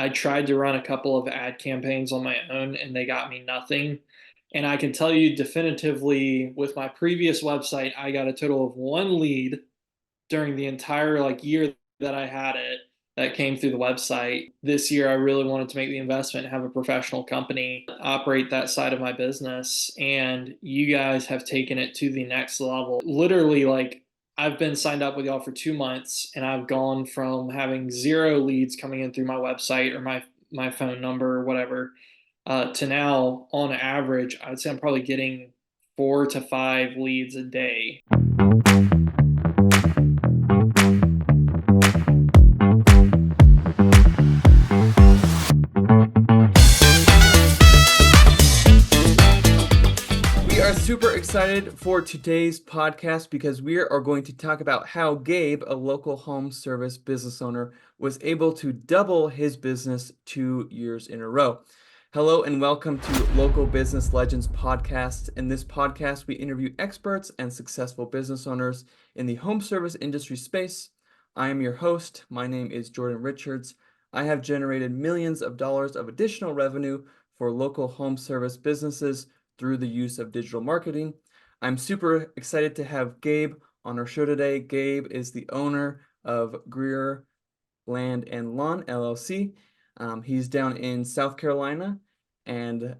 I tried to run a couple of ad campaigns on my own and they got me nothing. And I can tell you definitively with my previous website, I got a total of one lead during the entire year that I had it that came through the website. This year, I really wanted to make the investment and have a professional company operate that side of my business. And you guys have taken it to the next level. Literally, I've been signed up with y'all for 2 months and I've gone from having zero leads coming in through my website or my phone number or whatever to now on average, I'd say I'm probably getting 4 to 5 leads a day. Super excited for today's podcast because we are going to talk about how Gabe, a local home service business owner, was able to double his business 2 years in a row. Hello and welcome to Local Business Legends podcast. In this podcast, we interview experts and successful business owners in the home service industry space. I am your host. My name is Jordan Richards. I have generated millions of dollars of additional revenue for local home service businesses through the use of digital marketing. I'm super excited to have Gabe on our show today. Gabe is the owner of Greer Land and Lawn LLC. He's down in South Carolina, and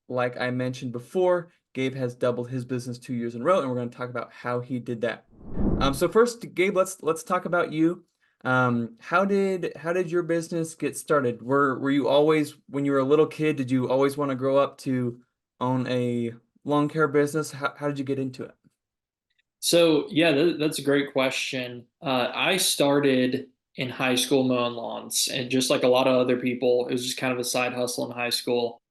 like I mentioned before, Gabe has doubled his business 2 years in a row, and we're going to talk about how he did that. So first, Gabe, let's talk about you. How did your business get started? Were you always, when you were a little kid, did you always want to grow up to own a lawn care business? How did you get into it? So yeah, that's a great question. I started in high school mowing lawns, and just like a lot of other people, it was just kind of a side hustle in high school.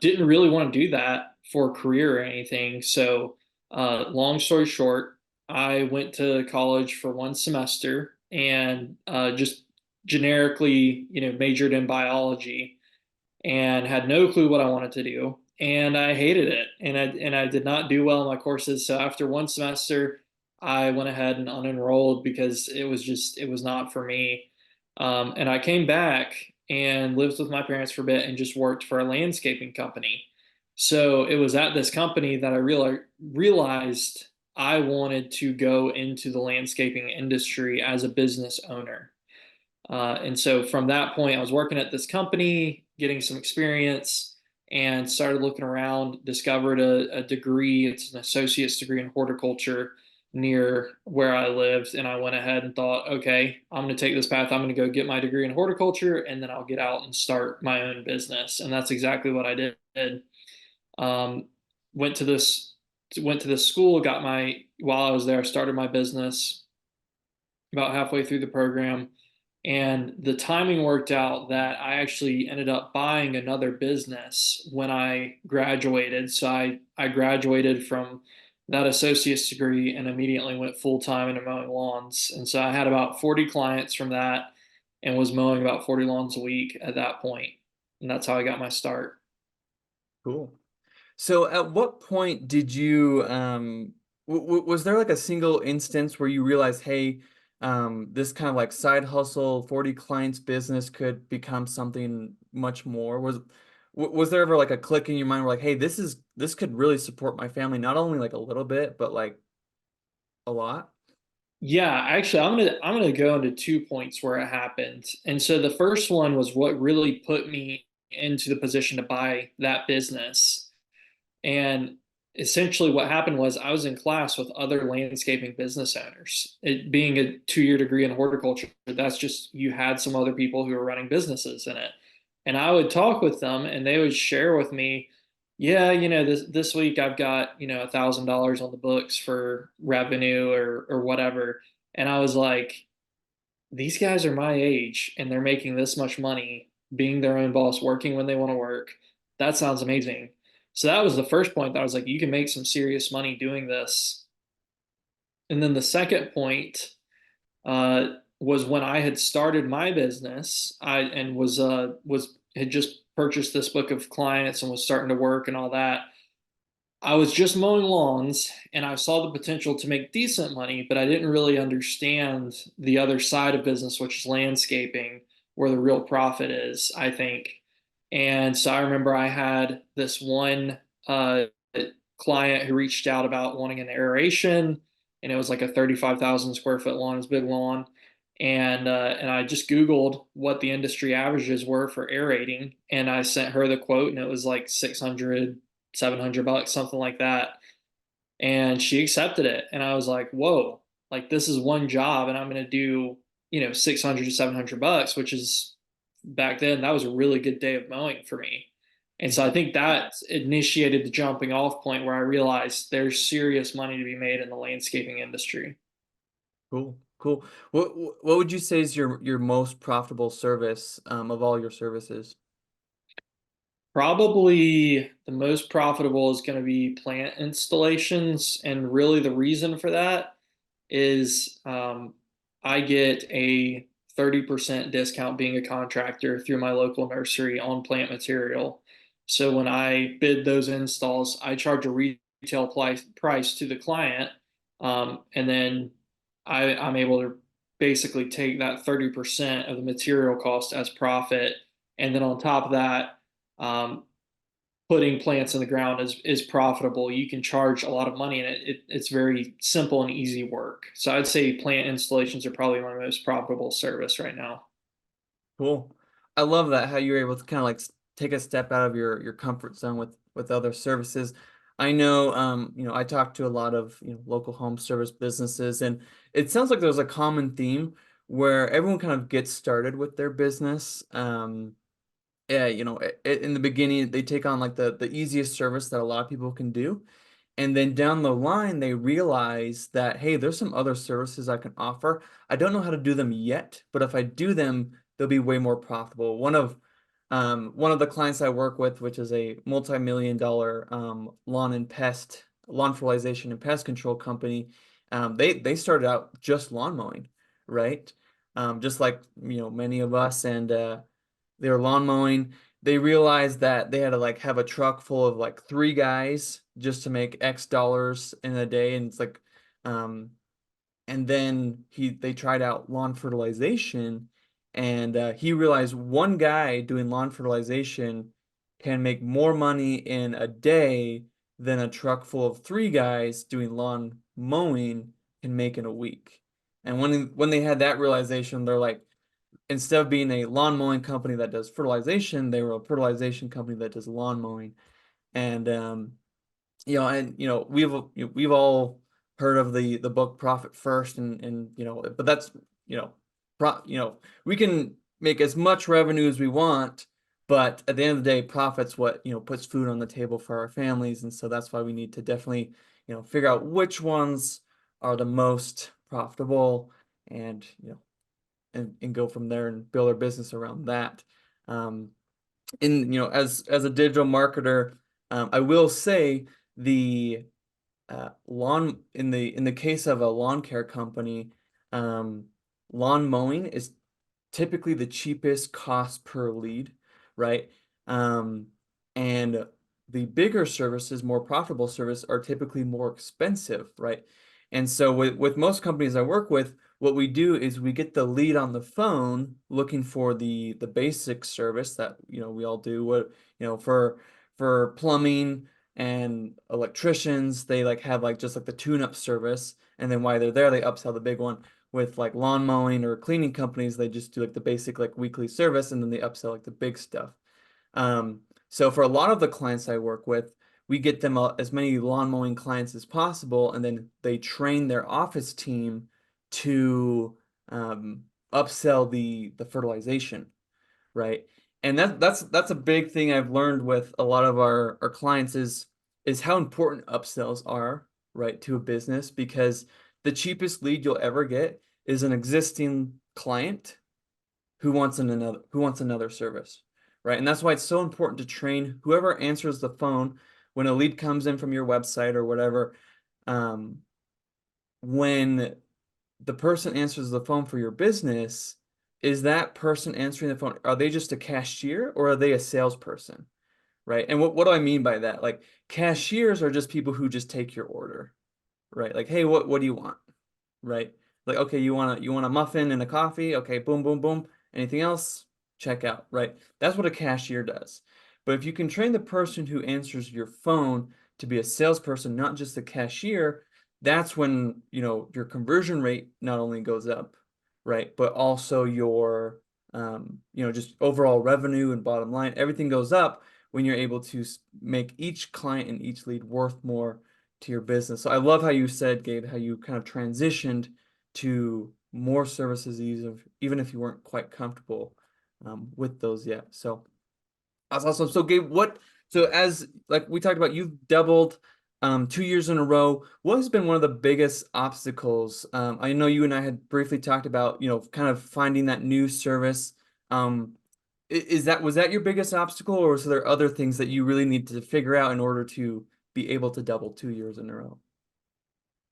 Didn't really want to do that for a career or anything. So, long story short, I went to college for 1 semester and just generically, majored in biology and had no clue what I wanted to do. And I hated it. And I did not do well in my courses. So after 1 semester, I went ahead and unenrolled because it was not for me. And I came back and lived with my parents for a bit and just worked for a landscaping company. So it was at this company that I realized I wanted to go into the landscaping industry as a business owner. And so from that point, I was working at this company, getting some experience, and started looking around, discovered a degree. It's an associate's degree in horticulture near where I lived. And I went ahead and thought, okay, I'm going to take this path. I'm going to go get my degree in horticulture, and then I'll get out and start my own business. And that's exactly what I did. Um, went to this went to this school, while I was there, I started my business about halfway through the program. And the timing worked out that I actually ended up buying another business when I graduated. So I graduated from that associate's degree and immediately went full time into mowing lawns. And so I had about 40 clients from that and was mowing about 40 lawns a week at that point. And that's how I got my start. Cool. So at what point did you was there like a single instance where you realized, hey, this kind of like side hustle, 40 clients business could become something much more? Was there ever like a click in your mind where like, hey, this could really support my family, not only like a little bit, but like a lot? Yeah, actually, I'm gonna go into 2 points where it happened. And so the first one was what really put me into the position to buy that business. And essentially, what happened was I was in class with other landscaping business owners. It being a 2 year degree in horticulture, that's just you had some other people who were running businesses in it. And I would talk with them, and they would share with me, yeah, this week I've got $1,000 on the books for revenue or whatever. And I was like, these guys are my age, and they're making this much money, being their own boss, working when they want to work. That sounds amazing. So that was the first point that I was like, you can make some serious money doing this. And then the second point was when I had started my business. I and was had just purchased this book of clients and was starting to work and all that. I was just mowing lawns and I saw the potential to make decent money, but I didn't really understand the other side of business, which is landscaping. where the real profit is, I think. And so I remember I had this one uh, client who reached out about wanting an aeration, and it was like a 35,000 square foot lawn, it's a big lawn. And I just Googled what the industry averages were for aerating, and I sent her the quote, and it was like 600, $700, something like that. And she accepted it. And I was like, whoa, like this is one job and I'm going to do, 600 to $700, which is back then, that was a really good day of mowing for me. And so I think that initiated the jumping off point where I realized there's serious money to be made in the landscaping industry. Cool, cool. What would you say is your most profitable service of all your services? Probably the most profitable is going to be plant installations. And really, the reason for that is I get a 30% discount being a contractor through my local nursery on plant material. So when I bid those installs, I charge a retail price to the client. And then I'm able to basically take that 30% of the material cost as profit. And then on top of that, um, putting plants in the ground is profitable. You can charge a lot of money, and it's very simple and easy work. So I'd say plant installations are probably my most profitable service right now. Cool. I love that how you're able to kind of like take a step out of your comfort zone with other services. I know I talk to a lot of, local home service businesses, and it sounds like there's a common theme where everyone kind of gets started with their business. Yeah, in the beginning they take on like the easiest service that a lot of people can do. And then down the line, they realize that, hey, there's some other services I can offer. I don't know how to do them yet, but if I do them, they'll be way more profitable. One of the clients I work with, which is a multi-million dollar lawn fertilization and pest control company, they started out just lawn mowing, right? Just like many of us, and they were lawn mowing. They realized that they had to like have a truck full of like three guys just to make X dollars in a day. And it's like, um, and then they tried out lawn fertilization, and he realized one guy doing lawn fertilization can make more money in a day than a truck full of three guys doing lawn mowing can make in a week. And when they had that realization, they're like, instead of being a lawn mowing company that does fertilization, they were a fertilization company that does lawn mowing. And we've all heard of the book Profit First, and but that's you know, pro you know, we can make as much revenue as we want, but at the end of the day, profit's what puts food on the table for our families, and so that's why we need to definitely figure out which ones are the most profitable, and and go from there and build our business around that. Um, as a digital marketer, I will say the lawn in the case of a lawn care company, um, lawn mowing is typically the cheapest cost per lead, right? Um, and the bigger services, more profitable service, are typically more expensive, right? And so with most companies I work with, what we do is we get the lead on the phone looking for the basic service that we all do. What for plumbing and electricians, they like have like just like the tune-up service, and then while they're there, they upsell the big one. With like lawn mowing or cleaning companies, they just do like the basic like weekly service, and then they upsell like the big stuff. So for a lot of the clients I work with, we get them as many lawn mowing clients as possible, and then they train their office team to upsell the fertilization, right? And that's a big thing I've learned with a lot of our clients is how important upsells are, right, to a business, because the cheapest lead you'll ever get is an existing client who wants another service, right? And that's why it's so important to train whoever answers the phone when a lead comes in from your website or whatever. Um, when the person answers the phone for your business, is that person answering the phone, are they just a cashier or are they a salesperson? Right. And what do I mean by that? Like, cashiers are just people who just take your order, right? Like, hey, what do you want? Right. Like, okay, you want a muffin and a coffee? Okay, boom, boom, boom. Anything else? Check out, right? That's what a cashier does. But if you can train the person who answers your phone to be a salesperson, not just a cashier, that's when, your conversion rate not only goes up, right? But also your, just overall revenue and bottom line, everything goes up when you're able to make each client and each lead worth more to your business. So I love how you said, Gabe, how you kind of transitioned to more services, even if you weren't quite comfortable with those yet. So that's awesome. So Gabe, so as like we talked about, you've doubled 2 years in a row. What has been one of the biggest obstacles? I know you and I had briefly talked about, kind of finding that new service. Um, was that your biggest obstacle, or was there other things that you really need to figure out in order to be able to double 2 years in a row?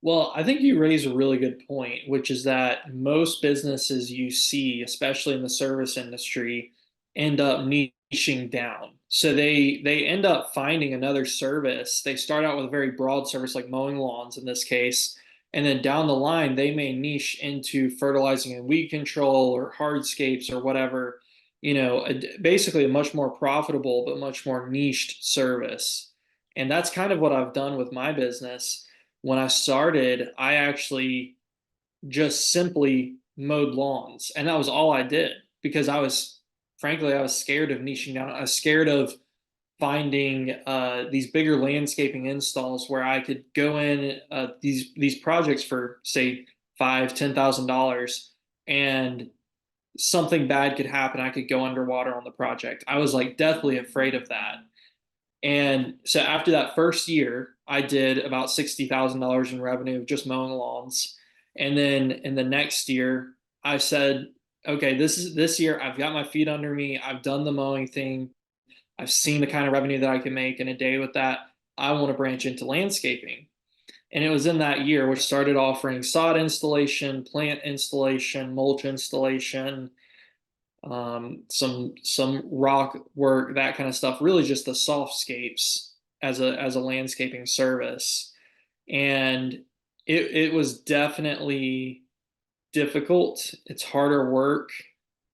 Well, I think you raise a really good point, which is that most businesses you see, especially in the service industry, end up niching down. So they end up finding another service. They start out with a very broad service like mowing lawns in this case, and then down the line they may niche into fertilizing and weed control or hardscapes or whatever, basically a much more profitable but much more niched service. And that's kind of what I've done with my business. When I started, I actually just simply mowed lawns, and that was all I did because frankly, I was scared of niching down. I was scared of finding these bigger landscaping installs where I could go in these projects for say $5,000, $10,000, and something bad could happen. I could go underwater on the project. I was like deathly afraid of that. And so after that first year, I did about $60,000 in revenue just mowing lawns. And then in the next year, I said, okay, this year I've got my feet under me. I've done the mowing thing. I've seen the kind of revenue that I can make in a day with that. I want to branch into landscaping. And it was in that year which started offering sod installation, plant installation, mulch installation, some rock work, that kind of stuff. Really, just the softscapes as a landscaping service, and it was definitely difficult. It's harder work,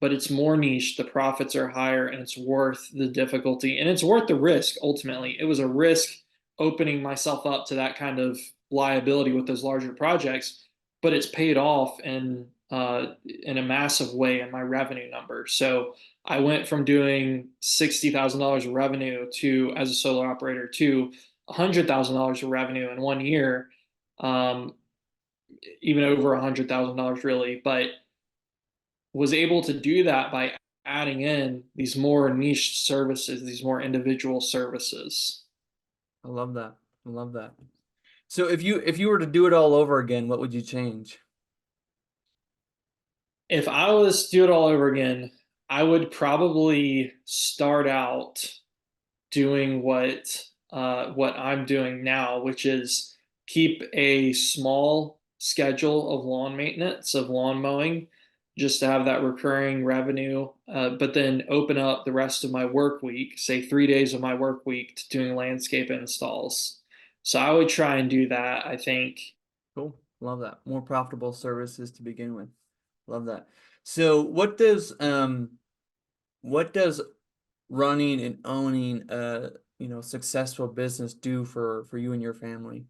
but it's more niche. The profits are higher, and it's worth the difficulty, and it's worth the risk. Ultimately, it was a risk opening myself up to that kind of liability with those larger projects, but it's paid off in a massive way in my revenue number. So I went from doing $60,000 of revenue to as a solo operator to $100,000 of revenue in 1 year, um, even over $100,000 really, but was able to do that by adding in these more niche services, these more individual services. I love that. I love that. So if you were to do it all over again, what would you change? If I was to do it all over again, I would probably start out doing what I'm doing now, which is keep a small schedule of lawn maintenance, of lawn mowing, just to have that recurring revenue. But then open up the rest of my work week, say 3 days of my work week, to doing landscape installs. So I would try and do that, I think. Cool. Love that. More profitable services to begin with. Love that. So what does running and owning a, successful business do for you and your family?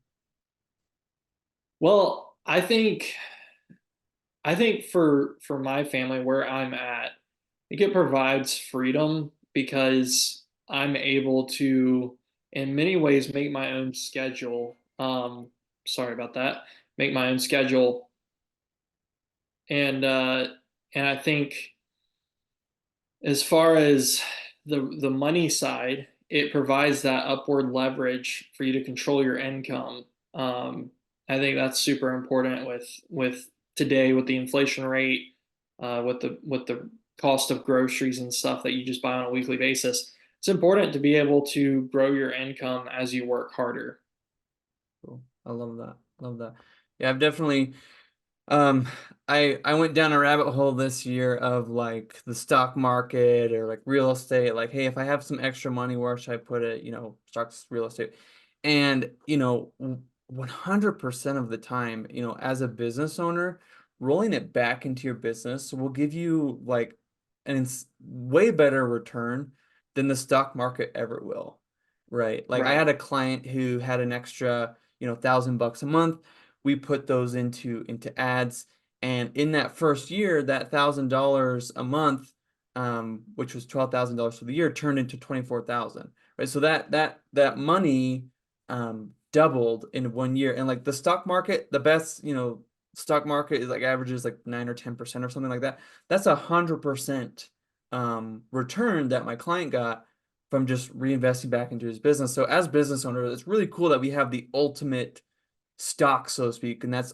Well, I think for my family where I'm at, I think it provides freedom because I'm able to, in many ways, make my own schedule. Sorry about that. Make my own schedule, and uh, and I think as far as the money side, it provides that upward leverage for you to control your income. I think that's super important with today with the inflation rate, with the cost of groceries and stuff that you just buy on a weekly basis. It's important to be able to grow your income as you work harder. Cool. I love that. Love that. Yeah, I've definitely Um, I went down a rabbit hole this year of like the stock market or like real estate. Like, hey, if I have some extra money, where should I put it? Stocks, real estate. And, 100% of the time, as a business owner, rolling it back into your business will give you like and it's way better return than the stock market ever will, right? Like I Right. had a client who had an extra, $1,000 a month. We put those into ads, and in that first year, that $1,000 a month, which was $12,000 for the year, turned into 24,000, right? So that money doubled in 1 year. And like the stock market, the best, stock market is like averages like 9 or 10% or something like that. That's 100% return that my client got from just reinvesting back into his business. So as business owner, it's really cool that we have the ultimate stock, so to speak, and that's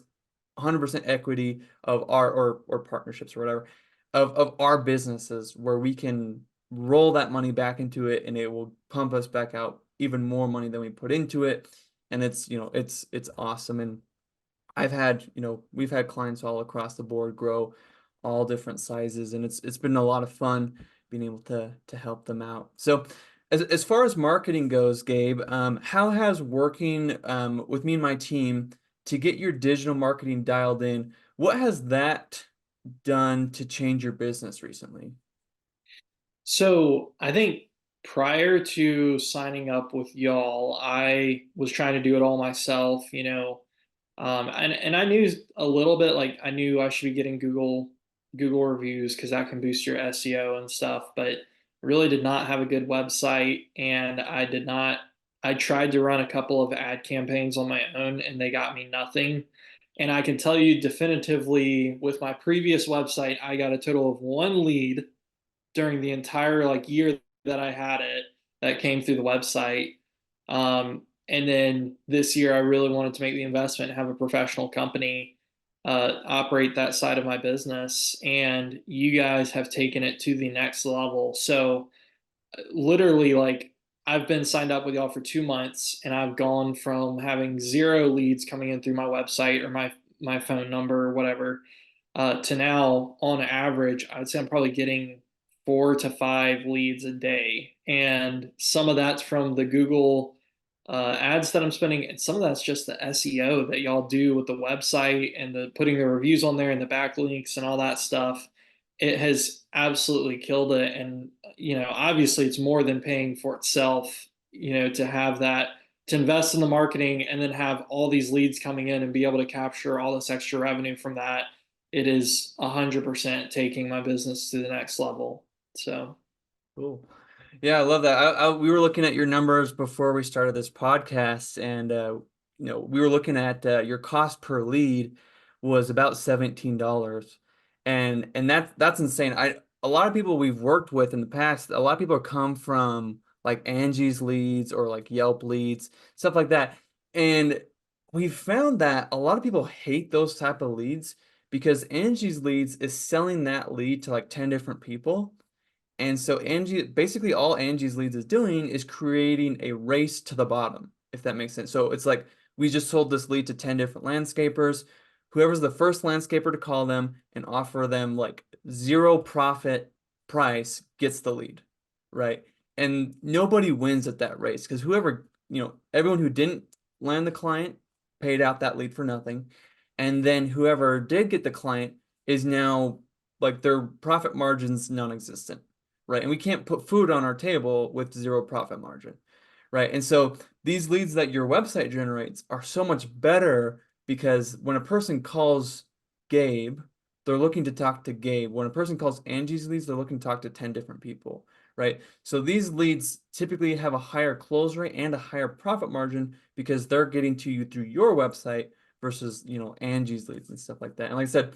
100% equity of our or partnerships or whatever of our businesses where we can roll that money back into it and it will pump us back out even more money than we put into it. And it's awesome. And we've had clients all across the board grow all different sizes, and it's been a lot of fun being able to help them out. So as far as marketing goes, Gabe, how has working with me and my team to get your digital marketing dialed in, what has that done to change your business recently? So I think prior to signing up with y'all, I was trying to do it all myself, and I knew a little bit, like I knew I should be getting Google reviews because that can boost your SEO and stuff, but really did not have a good website, and I did not. I tried to run a couple of ad campaigns on my own, and they got me nothing. And I can tell you definitively, with my previous website, I got a total of one lead during the entire like year that I had it that came through the website. And then this year, I really wanted to make the investment and have a professional company operate that side of my business. And you guys have taken it to the next level. So literally, like I've been signed up with y'all for 2 months, and I've gone from having zero leads coming in through my website or my phone number or whatever to now, on average, I'd say I'm probably getting 4 to 5 leads a day. And some of that's from the Google ads that I'm spending, and some of that's just the SEO that y'all do with the website and the putting the reviews on there and the backlinks and all that stuff. It has absolutely killed it. And, obviously it's more than paying for itself, to have that, to invest in the marketing and then have all these leads coming in and be able to capture all this extra revenue from that. It is 100% taking my business to the next level. So, Cool. Yeah, I love that. We were looking at your numbers before we started this podcast, and we were looking at your cost per lead was about $17, and that's insane. A lot of people we've worked with in the past, a lot of people come from like Angie's leads or like Yelp leads, stuff like that, and we've found that a lot of people hate those type of leads because Angie's leads is selling that lead to like 10 different people. And so basically all Angie's leads is doing is creating a race to the bottom, if that makes sense. So it's like we just sold this lead to 10 different landscapers. Whoever's the first landscaper to call them and offer them like zero profit price gets the lead, right? And nobody wins at that race because everyone who didn't land the client paid out that lead for nothing. And then whoever did get the client is now like their profit margin's non-existent, right? And we can't put food on our table with zero profit margin, right? And so these leads that your website generates are so much better because when a person calls Gabe, they're looking to talk to Gabe. When a person calls Angie's leads, they're looking to talk to 10 different people, right? So these leads typically have a higher close rate and a higher profit margin because they're getting to you through your website versus, Angie's leads and stuff like that. And like I said,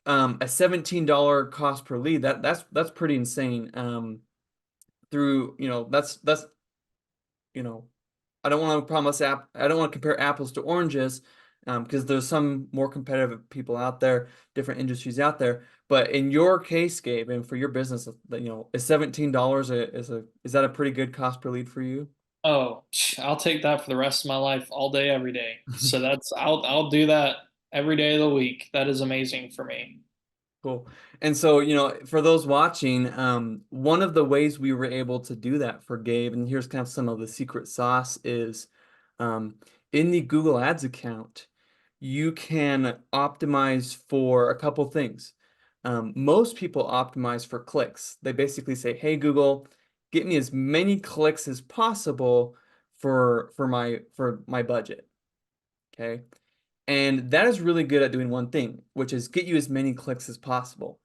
a $17 cost per lead, that's pretty insane. Through, that's, you know, I don't want to compare apples to oranges, because there's some more competitive people out there, different industries out there. But in your case, Gabe, and for your business, is $17 is that a pretty good cost per lead for you? oh, I'll take that for the rest of my life, all day, every day. So I'll do that every day of the week. That is amazing for me. Cool. And so, for those watching, one of the ways we were able to do that for Gabe, and here's kind of some of the secret sauce, is um, in the Google Ads account, you can optimize for a couple things. Most people optimize for clicks. They basically say, "Hey Google, get me as many clicks as possible for my budget." Okay, and that is really good at doing one thing, which is get you as many clicks as possible.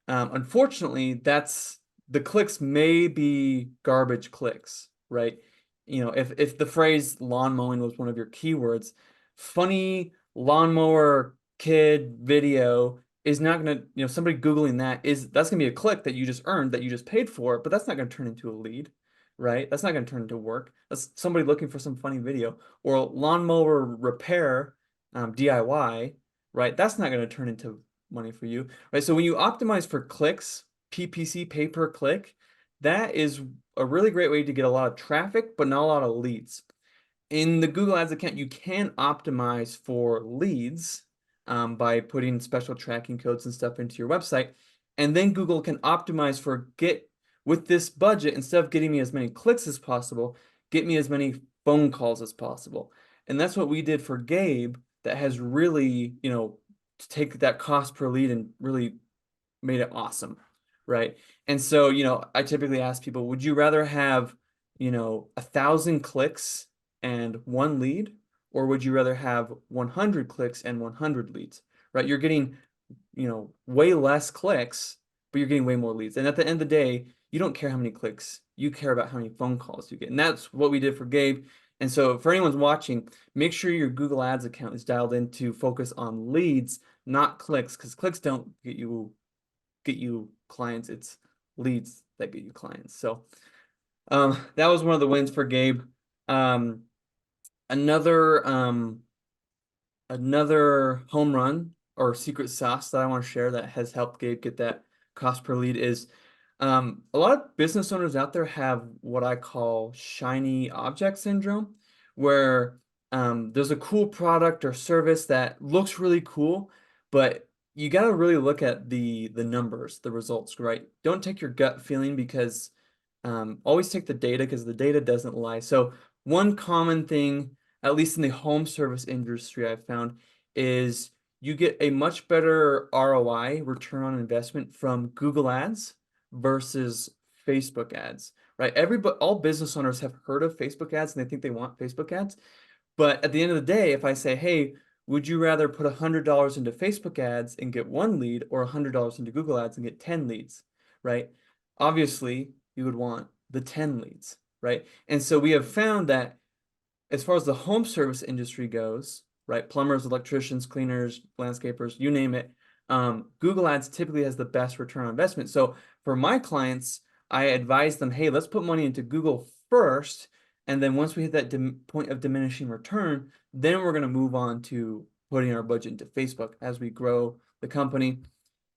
Unfortunately, the clicks may be garbage clicks, right? If the phrase lawn mowing was one of your keywords, funny lawnmower kid video is not gonna, somebody Googling that's gonna be a click that you just earned, that you just paid for, but that's not gonna turn into a lead, right? That's not gonna turn into work. That's somebody looking for some funny video. Or lawnmower repair, DIY, right? That's not gonna turn into money for you. Right, so when you optimize for clicks, PPC, pay per click, that is a really great way to get a lot of traffic, but not a lot of leads. In the Google Ads account, you can optimize for leads by putting special tracking codes and stuff into your website. And then Google can optimize for with this budget, instead of getting me as many clicks as possible, get me as many phone calls as possible. And that's what we did for Gabe that has really, to take that cost per lead and really made it awesome, right? And so, I typically ask people, would you rather have, 1,000 clicks and one lead, or would you rather have 100 clicks and 100 leads, right? You're getting, way less clicks, but you're getting way more leads. And at the end of the day, you don't care how many clicks, you care about how many phone calls you get. And that's what we did for Gabe. And so for anyone's watching, make sure your Google Ads account is dialed in to focus on leads, not clicks, because clicks don't get you clients. It's leads that get you clients. So that was one of the wins for Gabe. Um, another another home run or secret sauce that I want to share that has helped Gabe get that cost per lead is a lot of business owners out there have what I call shiny object syndrome, where there's a cool product or service that looks really cool, but you got to really look at the numbers, the results, right? Don't take your gut feeling, because always take the data, because the data doesn't lie. So one common thing, at least in the home service industry, I've found is you get a much better ROI, return on investment, from Google Ads versus Facebook ads, right? All business owners have heard of Facebook ads and they think they want Facebook ads. But at the end of the day, if I say, hey, would you rather put $100 into Facebook ads and get one lead, or $100 into Google ads and get 10 leads, right? Obviously, you would want the 10 leads, right? And so we have found that as far as the home service industry goes, right, plumbers, electricians, cleaners, landscapers, you name it, Google Ads typically has the best return on investment. So for my clients, I advise them, hey, let's put money into Google first, and then once we hit that point of diminishing return, then we're going to move on to putting our budget into Facebook as we grow the company.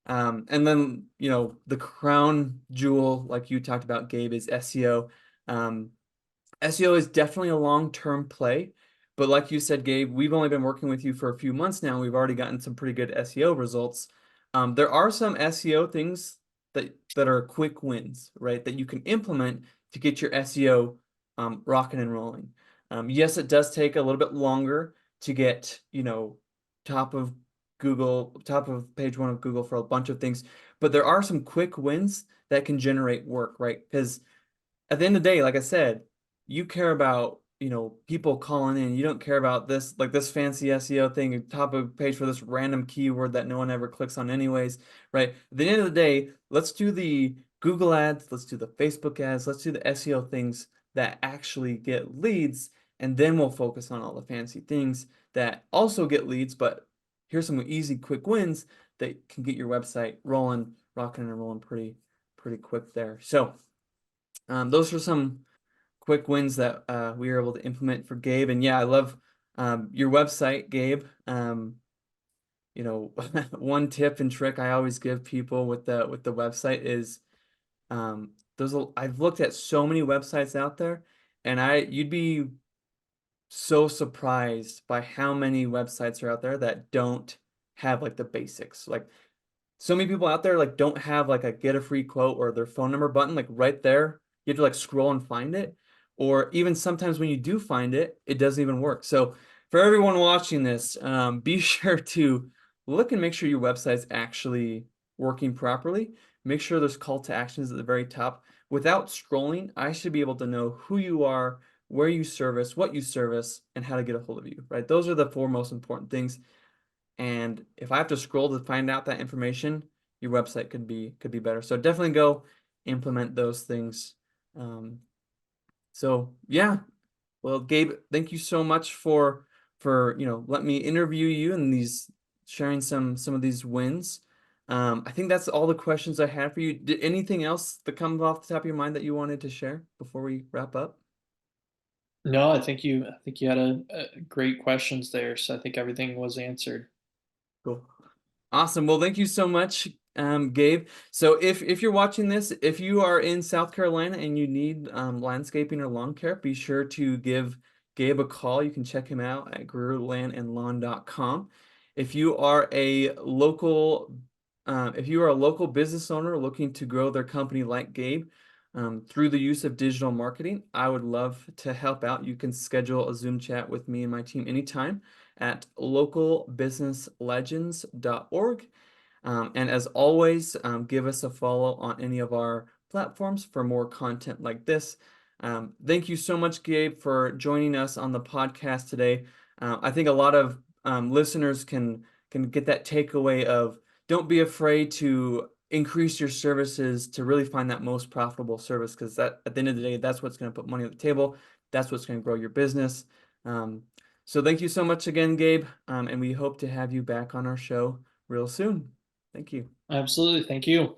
And then, the crown jewel, like you talked about, Gabe, is SEO. SEO is definitely a long-term play, but like you said, Gabe, we've only been working with you for a few months now. We've already gotten some pretty good SEO results. There are some SEO things that are quick wins, right, that you can implement to get your SEO rocking and rolling. Yes, it does take a little bit longer to get, top of Google, top of page one of Google for a bunch of things, but there are some quick wins that can generate work, right? Because at the end of the day, like I said, you care about, people calling in. You don't care about this, like this fancy SEO thing, top of page for this random keyword that no one ever clicks on anyways, right? At the end of the day, let's do the Google ads, let's do the Facebook ads, let's do the SEO things that actually get leads, and then we'll focus on all the fancy things that also get leads, but here's some easy, quick wins that can get your website rolling, rocking and rolling pretty quick there. So those are some quick wins that we were able to implement for Gabe. And yeah, I love your website, Gabe. One tip and trick I always give people with the website is I've looked at so many websites out there, and you'd be so surprised by how many websites are out there that don't have like the basics. Like, so many people out there like don't have like a get a free quote or their phone number button like right there. You have to like scroll and find it. Or even sometimes when you do find it, it doesn't even work. So for everyone watching this, be sure to look and make sure your website's actually working properly, make sure there's call to actions at the very top. Without scrolling, I should be able to know who you are, where you service, what you service, and how to get a hold of you, right? Those are the four most important things. And if I have to scroll to find out that information, your website could be better. So definitely go implement those things. Um, so yeah, well, Gabe, thank you so much for let me interview you and these sharing some of these wins. I think that's all the questions I had for you. Did anything else that comes off the top of your mind that you wanted to share before we wrap up? No, I think you had a great questions there, so I think everything was answered. Cool. Awesome. Well, thank you so much, Gabe. So if you're watching this, if you are in South Carolina and you need landscaping or lawn care, be sure to give Gabe a call. You can check him out at greerlandandlawn.com. If you are a local business owner looking to grow their company like Gabe, through the use of digital marketing, I would love to help out. You can schedule a Zoom chat with me and my team anytime at localbusinesslegends.org. And as always, give us a follow on any of our platforms for more content like this. Thank you so much, Gabe, for joining us on the podcast today. I think a lot of listeners can get that takeaway of don't be afraid to increase your services to really find that most profitable service, because that at the end of the day, that's what's going to put money on the table. That's what's going to grow your business. Um, so thank you so much again, Gabe, and we hope to have you back on our show real soon. Thank you. Absolutely. Thank you.